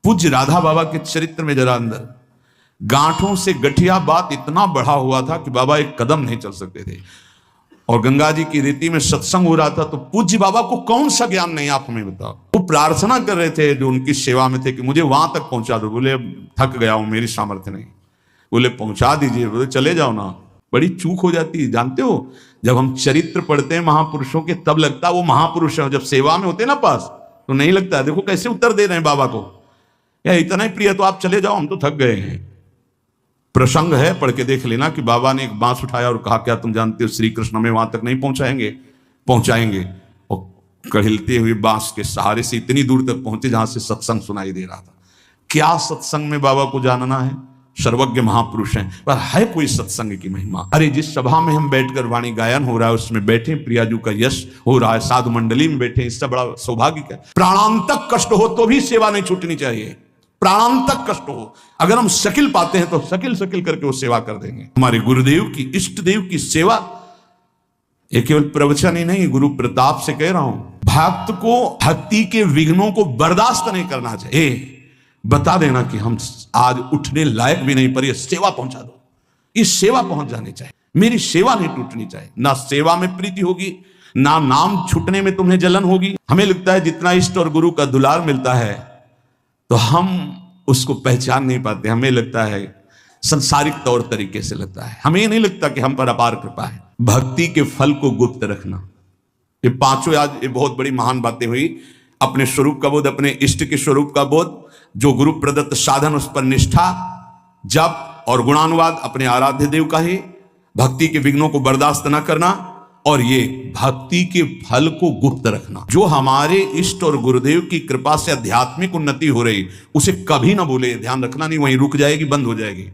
पूज्य राधा बाबा के चरित्र में जरा अंदर गांठों से गठिया बात इतना बढ़ा हुआ था कि बाबा एक कदम नहीं चल सकते थे। और गंगा जी की रीति में सत्संग हो रहा था, तो पूज्य बाबा को कौन सा ज्ञान नहीं, आप हमें बताओ। वो प्रार्थना कर रहे थे जो उनकी सेवा में थे कि मुझे वहां तक पहुंचा दो। बोले थक गया हूं, मेरी सामर्थ्य नहीं। बोले पहुंचा दीजिए। बोले चले जाओ ना। बड़ी चूक हो जाती है, जानते हो, जब हम चरित्र पढ़ते हैं महापुरुषों के तब लगता है वो महापुरुष है, जब सेवा में होते ना पास तो नहीं लगता। देखो कैसे उत्तर दे रहे हैं बाबा को, या इतना ही प्रिय तो आप चले जाओ, हम तो थक गए हैं। प्रसंग है, पढ़ के देख लेना कि बाबा ने एक बांस उठाया और कहा क्या तुम जानते हो श्री कृष्ण हमें वहां तक नहीं पहुंचाएंगे? पहुंचाएंगे। और कहिलते हुए बांस के सहारे से इतनी दूर तक पहुंचे जहां से सत्संग सुनाई दे रहा था। क्या सत्संग में बाबा को जानना है, सर्वज्ञ महापुरुष हैं, पर है कोई सत्संग की महिमा। अरे जिस सभा में हम बैठकर वाणी गायन हो रहा है उसमें बैठे, प्रियाजू का यश हो रहा है, साधु मंडली में बैठे, इससे बड़ा सौभाग्य क्या। प्राणांतक कष्ट हो तो भी सेवा नहीं छूटनी चाहिए। प्राणांतक कष्ट हो, अगर हम शकिल पाते हैं तो शकिल शकिल करके वो सेवा कर देंगे। हमारे गुरुदेव की, इष्ट देव की सेवा ये केवल प्रवचन ही नहीं, गुरु प्रताप से कह रहा हूं, भक्त को भक्ति के विघ्नों को बर्दाश्त नहीं करना चाहिए। बता देना कि हम आज उठने लायक भी नहीं, पर ये सेवा पहुंचा दो, ये सेवा पहुंच जानी चाहिए, मेरी सेवा नहीं टूटनी चाहिए। ना सेवा में प्रीति होगी, ना नाम छूटने में तुम्हें जलन होगी। हमें लगता है जितना इष्ट और गुरु का दुलार मिलता है तो हम उसको पहचान नहीं पाते। हमें लगता है संसारिक तौर तरीके से लगता है, हमें नहीं लगता कि हम पर अपार कृपा है। भक्ति के फल को गुप्त रखना, ये पांचों आज ये बहुत बड़ी महान बातें हुई। अपने स्वरूप का बोध, अपने इष्ट के स्वरूप का बोध, जो गुरु प्रदत्त साधन उस पर निष्ठा, जप और गुणानुवाद अपने आराध्य देव का ही, भक्ति के विघ्नों को बर्दाश्त न करना, और ये भक्ति के फल को गुप्त रखना। जो हमारे इष्ट और गुरुदेव की कृपा से आध्यात्मिक उन्नति हो रही उसे कभी ना बोले, ध्यान रखना नहीं, वहीं रुक जाएगी, बंद हो जाएगी।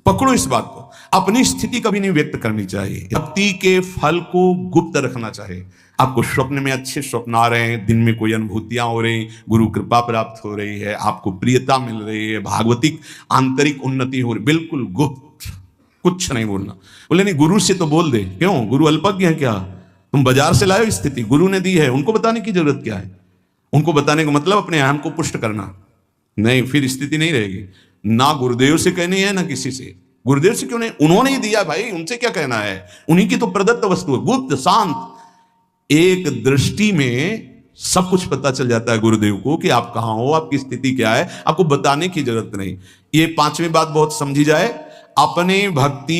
पकड़ो इस बात को, अपनी स्थिति कभी नहीं व्यक्त करनी चाहिए। भक्ति के फल को गुप्त रखना चाहिए। आपको स्वप्न में अच्छे स्वप्न आ रहे हैं, दिन में कोई अनुभूतियां हो रही, गुरु कृपा प्राप्त हो रही है, आपको प्रियता मिल रही है, भागवतिक आंतरिक उन्नति हो रही, बिल्कुल गुप्त, कुछ नहीं बोलना। बोले नहीं गुरु से तो बोल दे, क्यों, गुरु अल्पज्ञ है क्या? तुम बाजार से लाए हो स्थिति, गुरु ने दी है, उनको बताने की जरूरत क्या है? उनको बताने का मतलब अपने अहम को पुष्ट करना नहीं, फिर स्थिति नहीं रहेगी। ना गुरुदेव से कहनी है ना किसी से। गुरुदेव से क्यों नहीं, उन्होंने ही दिया भाई, उनसे क्या कहना है, उन्हीं की तो प्रदत्त वस्तु है, गुप्त शांत। एक दृष्टि में सब कुछ पता चल जाता है गुरुदेव को कि आप कहां हो, आपकी स्थिति क्या है, आपको बताने की जरूरत नहीं। ये पांचवी बात बहुत समझी जाए, अपने भक्ति